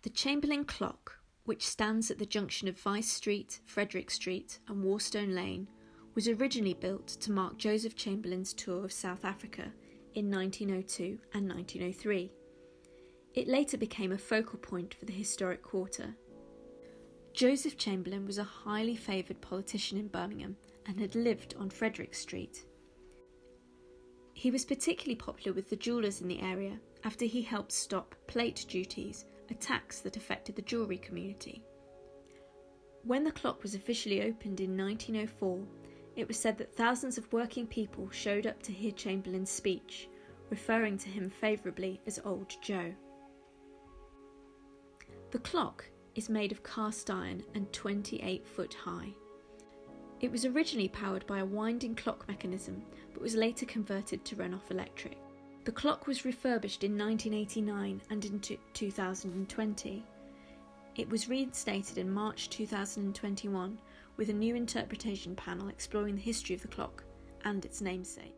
The Chamberlain Clock, which stands at the junction of Vice Street, Frederick Street and Warstone Lane, was originally built to mark Joseph Chamberlain's tour of South Africa in 1902 and 1903. It later became a focal point for the historic quarter. Joseph Chamberlain was a highly favoured politician in Birmingham and had lived on Frederick Street. He was particularly popular with the jewellers in the area after he helped stop plate duties, a tax that affected the jewellery community. When the clock was officially opened in 1904, it was said that thousands of working people showed up to hear Chamberlain's speech, referring to him favourably as Old Joe. The clock is made of cast iron and 28 foot high. It was originally powered by a winding clock mechanism, but was later converted to run off electric. The clock was refurbished in 1989 and in 2020. It was reinstated in March 2021 with a new interpretation panel exploring the history of the clock and its namesake.